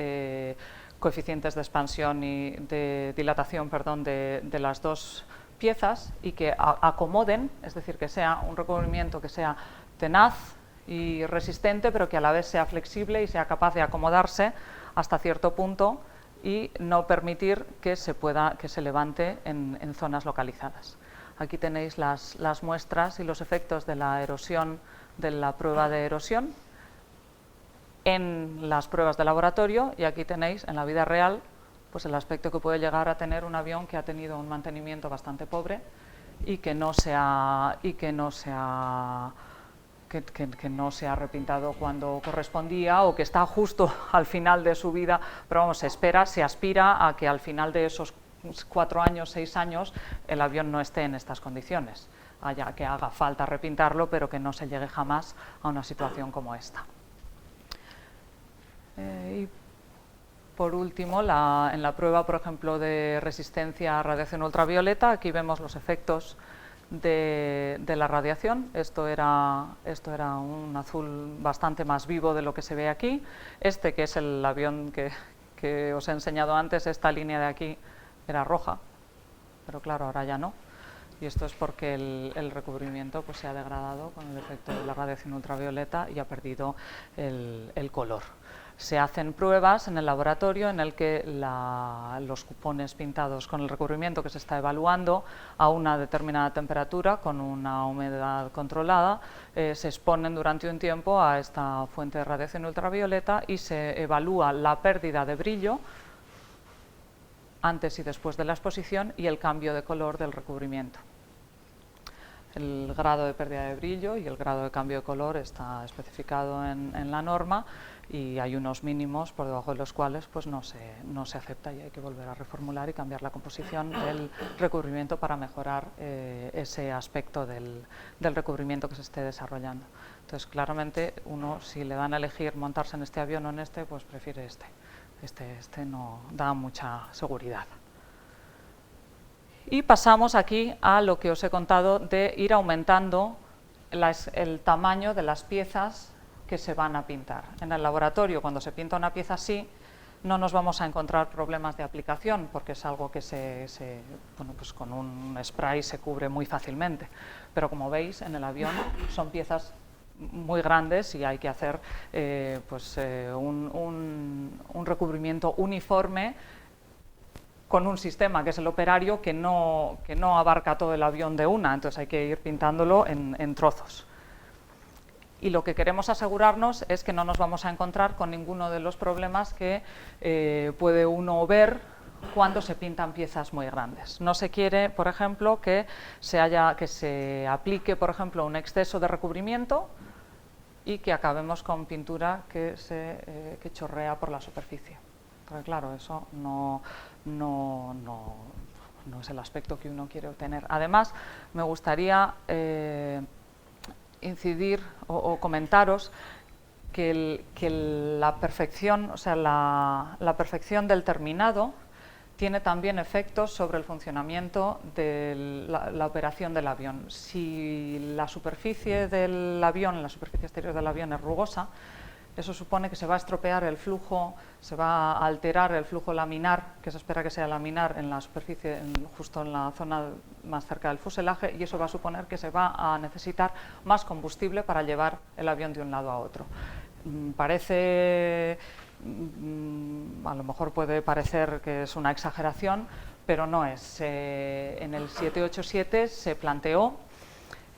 coeficientes de expansión y de dilatación, de las dos piezas, y que acomoden, es decir, que sea un recubrimiento que sea tenaz y resistente, pero que a la vez sea flexible y sea capaz de acomodarse hasta cierto punto y no permitir que se levante en zonas localizadas. Aquí tenéis las muestras y los efectos de la erosión, de la prueba de erosión en las pruebas de laboratorio, y aquí tenéis en la vida real pues el aspecto que puede llegar a tener un avión que ha tenido un mantenimiento bastante pobre y que no se ha repintado cuando correspondía, o que está justo al final de su vida, pero vamos, se aspira a que al final de esos 4 años, 6 años, el avión no esté en estas condiciones, que haga falta repintarlo, pero que no se llegue jamás a una situación como esta. Y por último, en la prueba, por ejemplo, de resistencia a radiación ultravioleta, aquí vemos los efectos de la radiación. Esto era un azul bastante más vivo de lo que se ve aquí. Que es el avión que que os he enseñado antes, esta línea de aquí era roja, pero claro, ahora ya no. Y esto es porque el recubrimiento pues, se ha degradado con el efecto de la radiación ultravioleta y ha perdido el color. Se hacen pruebas en el laboratorio en el que los cupones pintados con el recubrimiento que se está evaluando a una determinada temperatura con una humedad controlada se exponen durante un tiempo a esta fuente de radiación ultravioleta y se evalúa la pérdida de brillo antes y después de la exposición y el cambio de color del recubrimiento. El grado de pérdida de brillo y el grado de cambio de color está especificado en la norma y hay unos mínimos por debajo de los cuales pues, no se acepta y hay que volver a reformular y cambiar la composición del recubrimiento para mejorar ese aspecto del recubrimiento que se esté desarrollando. Entonces, claramente, uno, si le dan a elegir montarse en este avión o en este, pues prefiere este. Este no da mucha seguridad. Y pasamos aquí a lo que os he contado de ir aumentando el tamaño de las piezas que se van a pintar. En el laboratorio, cuando se pinta una pieza así, no nos vamos a encontrar problemas de aplicación, porque es algo que bueno, pues con un spray se cubre muy fácilmente. Pero como veis, en el avión son piezas muy grandes y hay que hacer un recubrimiento uniforme con un sistema que es el operario que no abarca todo el avión de una, entonces hay que ir pintándolo en trozos. Y lo que queremos asegurarnos es que no nos vamos a encontrar con ninguno de los problemas que puede uno ver cuando se pintan piezas muy grandes. No se quiere, por ejemplo, que se aplique, por ejemplo, un exceso de recubrimiento y que acabemos con pintura que chorrea por la superficie. Porque claro, eso no es el aspecto que uno quiere obtener. Además, me gustaría incidir o comentaros que la perfección, o sea, la perfección del terminado tiene también efectos sobre el funcionamiento de la operación del avión. Si la superficie del avión, la superficie exterior del avión es rugosa, eso supone que se va a estropear el flujo, se va a alterar el flujo laminar, que se espera que sea laminar en la superficie, justo en la zona más cerca del fuselaje, y eso va a suponer que se va a necesitar más combustible para llevar el avión de un lado a otro. Parece, a lo mejor puede parecer que es una exageración, pero no es. En el 787 se planteó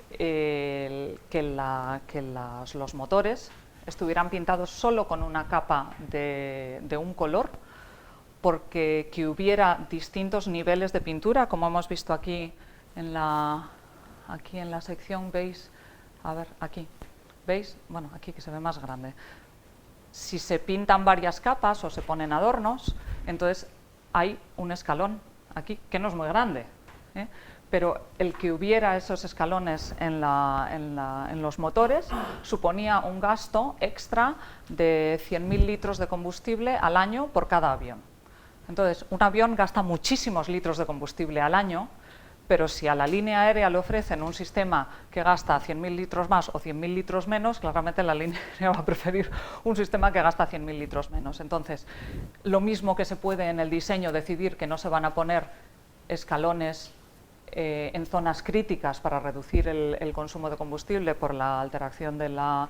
que los motores estuvieran pintados solo con una capa de un color, porque que hubiera distintos niveles de pintura, como hemos visto aquí en la sección, veis, a ver, aquí, ¿veis? Bueno, aquí que se ve más grande. Si se pintan varias capas o se ponen adornos, entonces hay un escalón aquí, que no es muy grande, pero el que hubiera esos escalones en los motores suponía un gasto extra de 100.000 litros de combustible al año por cada avión. Entonces, un avión gasta muchísimos litros de combustible al año, pero si a la línea aérea le ofrecen un sistema que gasta 100.000 litros más o 100.000 litros menos, claramente la línea aérea va a preferir un sistema que gasta 100.000 litros menos. Entonces, lo mismo que se puede en el diseño decidir que no se van a poner escalones en zonas críticas para reducir el consumo de combustible por la alteración de la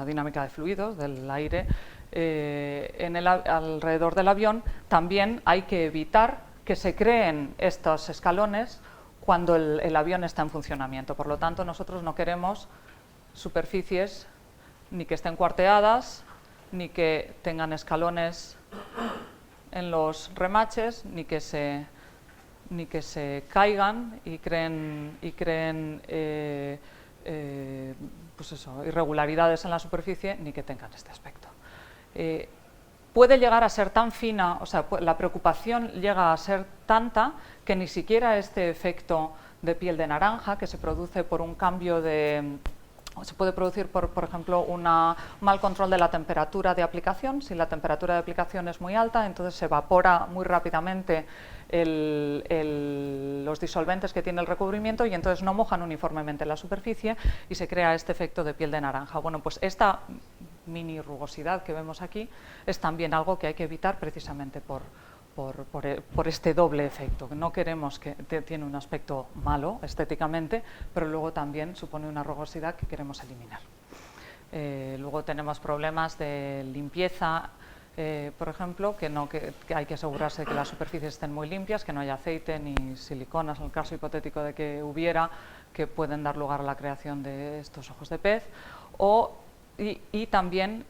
dinámica de fluidos, del aire, alrededor del avión, también hay que evitar que se creen estos escalones cuando el avión está en funcionamiento. Por lo tanto, nosotros no queremos superficies ni que estén cuarteadas, ni que tengan escalones en los remaches, ni que se caigan y creen pues eso, irregularidades en la superficie, ni que tengan este aspecto. Puede llegar a ser tan fina, o sea, la preocupación llega a ser tanta que ni siquiera este efecto de piel de naranja, que se produce por un cambio se puede producir por ejemplo, un mal control de la temperatura de aplicación. Si la temperatura de aplicación es muy alta, entonces se evapora muy rápidamente los disolventes que tiene el recubrimiento y entonces no mojan uniformemente la superficie y se crea este efecto de piel de naranja. Bueno, pues esta mini rugosidad que vemos aquí, es también algo que hay que evitar precisamente por este doble efecto. No queremos que tiene un aspecto malo estéticamente, pero luego también supone una rugosidad que queremos eliminar. Luego tenemos problemas de limpieza, por ejemplo, que hay que asegurarse de que las superficies estén muy limpias, que no haya aceite ni siliconas, en el caso hipotético de que hubiera, que pueden dar lugar a la creación de estos ojos de pez. Y también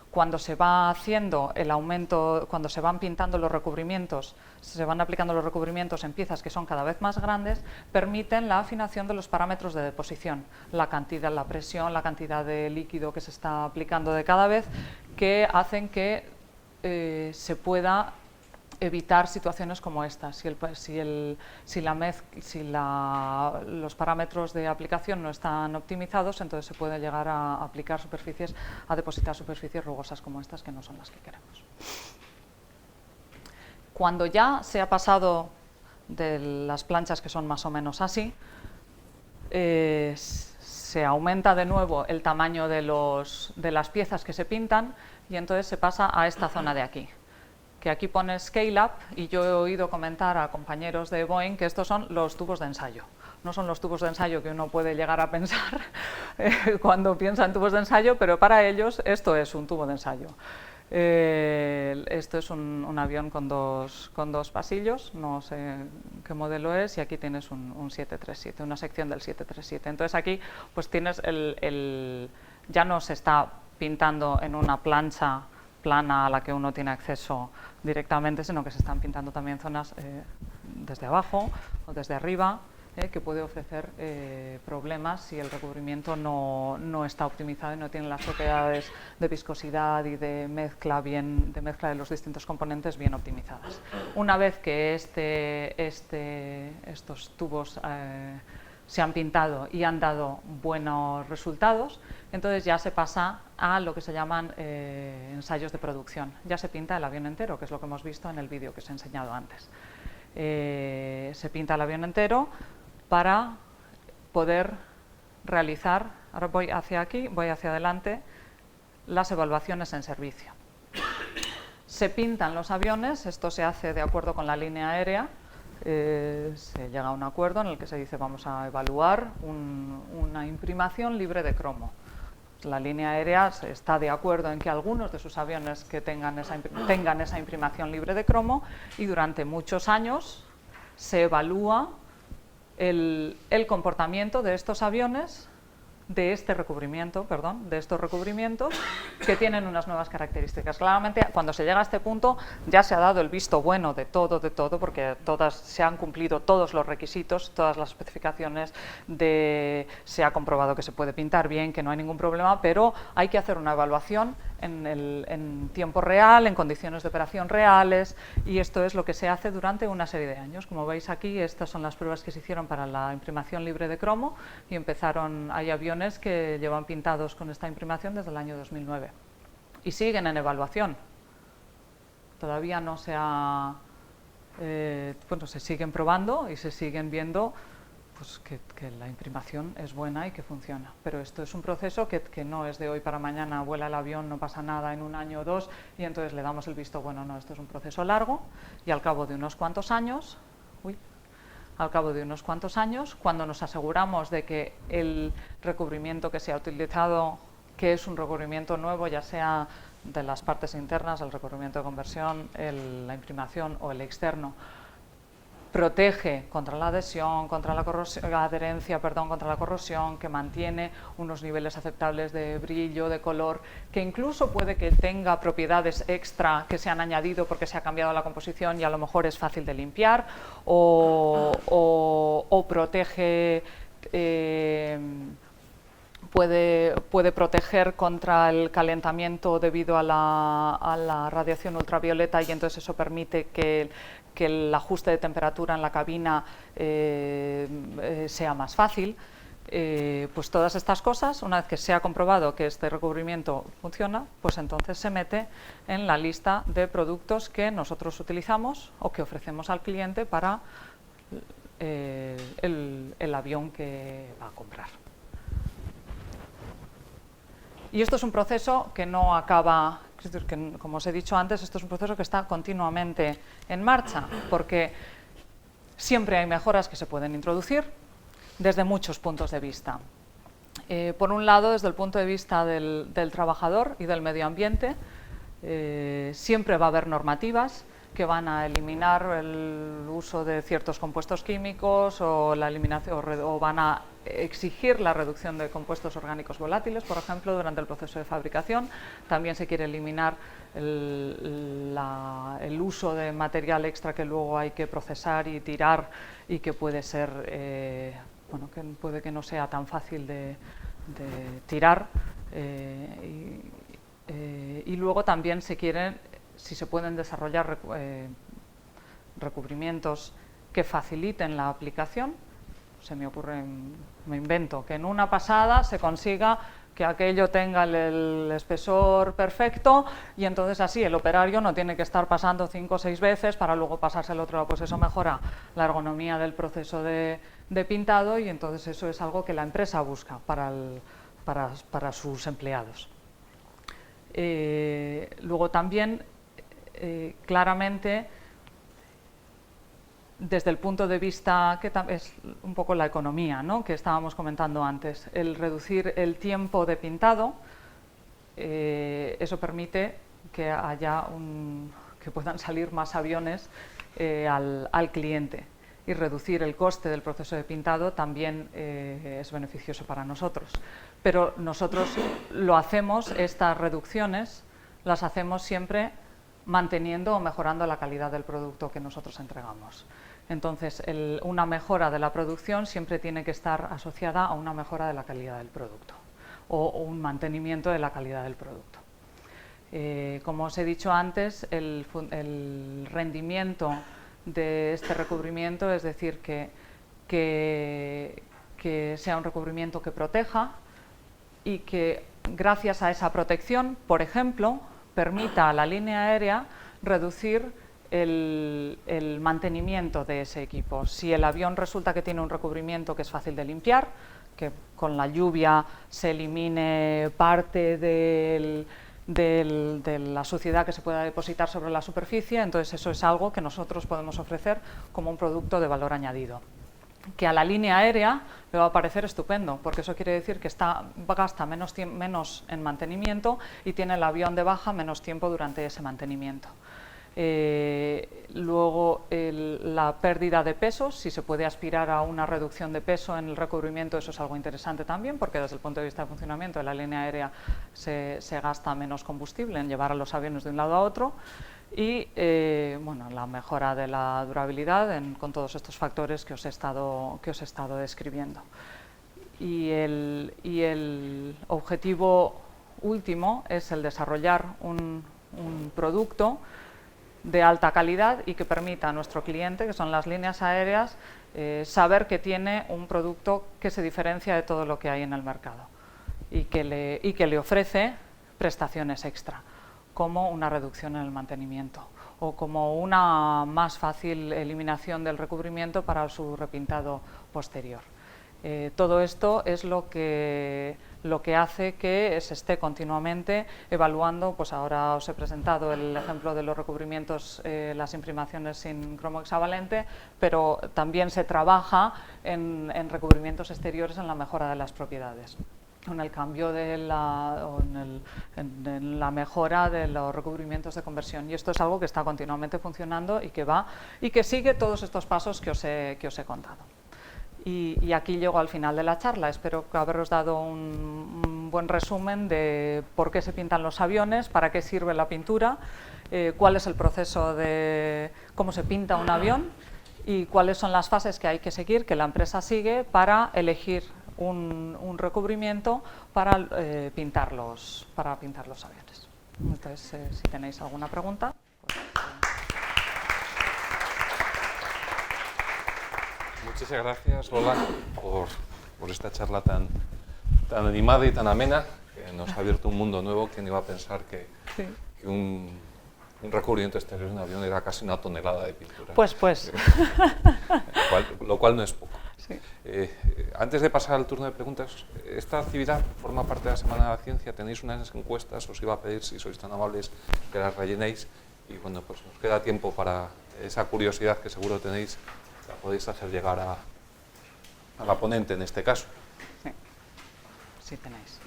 cuando se va haciendo el aumento, cuando se van pintando los recubrimientos, se van aplicando los recubrimientos en piezas que son cada vez más grandes, permiten la afinación de los parámetros de deposición, la cantidad, la presión, la cantidad de líquido que se está aplicando de cada vez, que hacen que se pueda evitar situaciones como esta. Los parámetros de aplicación no están optimizados, entonces se puede llegar a aplicar superficies, a depositar superficies rugosas como estas, que no son las que queremos. Cuando ya se ha pasado de las planchas, que son más o menos así, se aumenta de nuevo el tamaño de las piezas que se pintan y entonces se pasa a esta zona de aquí, que aquí pone Scale Up, y yo he oído comentar a compañeros de Boeing que estos son los tubos de ensayo. No son los tubos de ensayo que uno puede llegar a pensar cuando piensa en tubos de ensayo, pero para ellos esto es un tubo de ensayo. Esto es un avión con dos pasillos, no sé qué modelo es, y aquí tienes un 737, una sección del 737. Entonces aquí pues tienes ya no se está pintando en una plancha plana a la que uno tiene acceso directamente, sino que se están pintando también zonas desde abajo o desde arriba, que puede ofrecer problemas si el recubrimiento no está optimizado y no tiene las propiedades de viscosidad y de mezcla de los distintos componentes bien optimizadas. Una vez que estos tubos se han pintado y han dado buenos resultados, entonces ya se pasa a lo que se llaman ensayos de producción. Ya se pinta el avión entero, que es lo que hemos visto en el vídeo que os he enseñado antes. Se pinta el avión entero para poder realizar, ahora voy hacia aquí, voy hacia adelante, las evaluaciones en servicio. Se pintan los aviones, esto se hace de acuerdo con la línea aérea, se llega a un acuerdo en el que se dice vamos a evaluar una imprimación libre de cromo. La línea aérea está de acuerdo en que algunos de sus aviones que tengan esa imprimación libre de cromo, y durante muchos años se evalúa el comportamiento de estos aviones, de estos recubrimientos que tienen unas nuevas características. Claramente, cuando se llega a este punto, ya se ha dado el visto bueno de todo, porque se han cumplido todos los requisitos, todas las especificaciones, se ha comprobado que se puede pintar bien, que no hay ningún problema, pero hay que hacer una evaluación en tiempo real, en condiciones de operación reales, y esto es lo que se hace durante una serie de años. Como veis aquí, estas son las pruebas que se hicieron para la imprimación libre de cromo, y hay aviones que llevan pintados con esta imprimación desde el año 2009 y siguen en evaluación. Todavía no se siguen probando y se siguen viendo pues, que la imprimación es buena y que funciona. Pero esto es un proceso que no es de hoy para mañana, vuela el avión, no pasa nada en un año o dos y entonces le damos el visto bueno. No, esto es un proceso largo y al cabo de unos cuantos años, cuando nos aseguramos de que el recubrimiento que se ha utilizado, que es un recubrimiento nuevo, ya sea de las partes internas, el recubrimiento de conversión, la imprimación o el externo, protege contra la adhesión, contra la corrosión, que mantiene unos niveles aceptables de brillo, de color, que incluso puede que tenga propiedades extra que se han añadido porque se ha cambiado la composición y a lo mejor es fácil de limpiar, o protege, puede proteger contra el calentamiento debido a la radiación ultravioleta, y entonces eso permite que el ajuste de temperatura en la cabina sea más fácil. Pues todas estas cosas, una vez que se ha comprobado que este recubrimiento funciona, pues entonces se mete en la lista de productos que nosotros utilizamos o que ofrecemos al cliente para el avión que va a comprar. Y esto es un proceso que no acaba, es decir, que, como os he dicho antes, esto es un proceso que está continuamente en marcha, porque siempre hay mejoras que se pueden introducir desde muchos puntos de vista. Por un lado, desde el punto de vista del trabajador y del medio ambiente, siempre va a haber normativas que van a eliminar el uso de ciertos compuestos químicos o la eliminación o van a exigir la reducción de compuestos orgánicos volátiles, por ejemplo, durante el proceso de fabricación. También se quiere eliminar el uso de material extra que luego hay que procesar y tirar y que puede ser, bueno, que puede que no sea tan fácil de tirar. Y luego también se quieren, si se pueden desarrollar recubrimientos que faciliten la aplicación. Se me ocurre, me invento, que en una pasada se consiga que aquello tenga el espesor perfecto y entonces así el operario no tiene que estar pasando 5 o 6 veces para luego pasarse al otro lado. Pues eso mejora la ergonomía del proceso de pintado y entonces eso es algo que la empresa busca para sus empleados. Luego también, claramente, desde el punto de vista que es un poco la economía, ¿no?, que estábamos comentando antes, el reducir el tiempo de pintado, eso permite que que puedan salir más aviones al cliente, y reducir el coste del proceso de pintado también es beneficioso para nosotros. Pero nosotros lo hacemos, estas reducciones las hacemos siempre manteniendo o mejorando la calidad del producto que nosotros entregamos. Entonces, una mejora de la producción siempre tiene que estar asociada a una mejora de la calidad del producto o un mantenimiento de la calidad del producto. Como os he dicho antes, el rendimiento de este recubrimiento, es decir, que sea un recubrimiento que proteja y que gracias a esa protección, por ejemplo, permita a la línea aérea reducir el mantenimiento de ese equipo. Si el avión resulta que tiene un recubrimiento que es fácil de limpiar, que con la lluvia se elimine parte de la suciedad que se pueda depositar sobre la superficie, entonces eso es algo que nosotros podemos ofrecer como un producto de valor añadido, que a la línea aérea le va a parecer estupendo, porque eso quiere decir que gasta menos en mantenimiento y tiene el avión de baja menos tiempo durante ese mantenimiento. Luego, la pérdida de peso, si se puede aspirar a una reducción de peso en el recubrimiento, eso es algo interesante también, porque desde el punto de vista de funcionamiento de la línea aérea se gasta menos combustible en llevar a los aviones de un lado a otro. Y bueno, la mejora de la durabilidad con todos estos factores que os he estado describiendo. Y el objetivo último es el desarrollar un producto de alta calidad y que permita a nuestro cliente, que son las líneas aéreas, saber que tiene un producto que se diferencia de todo lo que hay en el mercado y que le ofrece prestaciones extra, como una reducción en el mantenimiento o como una más fácil eliminación del recubrimiento para su repintado posterior. Todo esto es lo que hace que se esté continuamente evaluando. Pues ahora os he presentado el ejemplo de los recubrimientos, las imprimaciones sin cromo hexavalente, pero también se trabaja en recubrimientos exteriores en la mejora de las propiedades, en el cambio en la mejora de los recubrimientos de conversión, y esto es algo que está continuamente funcionando y que sigue todos estos pasos que os he contado. Y aquí llego al final de la charla. Espero haberos dado un buen resumen de por qué se pintan los aviones, para qué sirve la pintura, cuál es el proceso de cómo se pinta un avión y cuáles son las fases que hay que seguir, que la empresa sigue para elegir un recubrimiento para pintar los aviones. Entonces, si tenéis alguna pregunta, pues, Muchas gracias, Lola, por esta charla tan animada y tan amena, que nos ha abierto un mundo nuevo. ¿Quién iba a pensar que un recubrimiento exterior de un avión era casi 1 tonelada de pintura? Pues. Lo cual no es poco. Sí. Antes de pasar al turno de preguntas, esta actividad forma parte de la Semana de la Ciencia, tenéis unas encuestas, os iba a pedir, si sois tan amables, que las rellenéis, y bueno, pues nos queda tiempo para esa curiosidad que seguro tenéis, la podéis hacer llegar a la ponente en este caso. Sí, sí tenéis.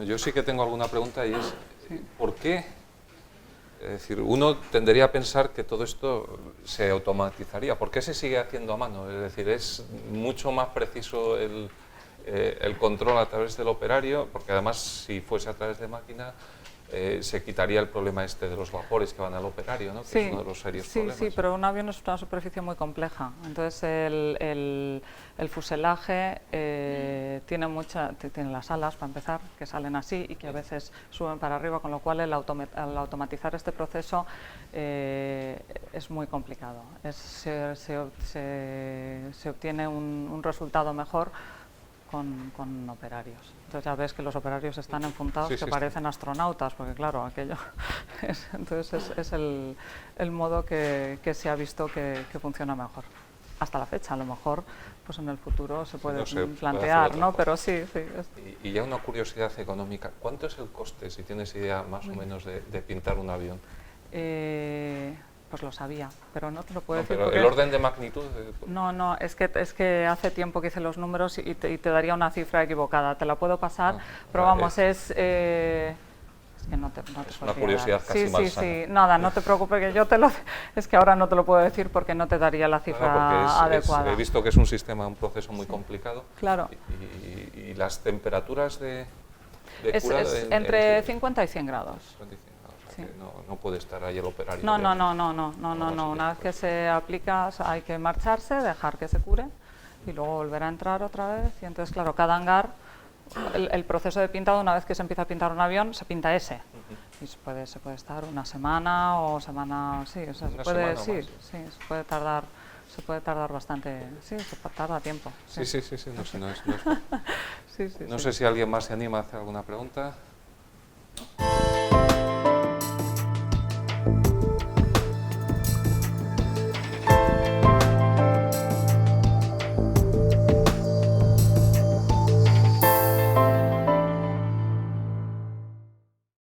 Yo sí que tengo alguna pregunta y es, ¿por qué? Es decir, uno tendería a pensar que todo esto se automatizaría. ¿Por qué se sigue haciendo a mano? Es decir, es mucho más preciso el control a través del operario, porque además si fuese a través de máquina se quitaría el problema este de los vapores que van al operario, ¿no? Que es uno de los serios problemas. Sí, pero un avión es una superficie muy compleja. Entonces el fuselaje tiene las alas, para empezar, que salen así y que a veces suben para arriba, con lo cual al automatizar este proceso es muy complicado. Se obtiene un resultado mejor con operarios. Entonces ya ves que los operarios están enfundados, que parecen astronautas, porque claro, aquello es el modo que se ha visto que funciona mejor. Hasta la fecha, a lo mejor pues en el futuro se puede plantear, ¿no? Pero sí. Y ya una curiosidad económica, ¿cuánto es el coste, si tienes idea más o menos de pintar un avión? Pues lo sabía, pero no te lo puedo decir. Pero el orden de magnitud... No, es que hace tiempo que hice los números y te daría una cifra equivocada. Te la puedo pasar, pero vamos, es que no te es una curiosidad casi malsana. Sí, nada, no te preocupes, que es que ahora no te lo puedo decir porque no te daría la cifra adecuada. He visto que es un proceso muy complicado. Claro. Y las temperaturas de cura... Es entre 50 y 100 grados. Sí. No puede estar ahí el operario. No. Una vez que se aplica hay que marcharse, dejar que se cure y luego volver a entrar otra vez. Y entonces, claro, cada hangar, el proceso de pintado, una vez que se empieza a pintar un avión, se pinta ese. Y se puede estar una semana o semana, sí, o sea, se puede tardar bastante, se tarda tiempo. Sí, no sé si alguien más se anima a hacer alguna pregunta.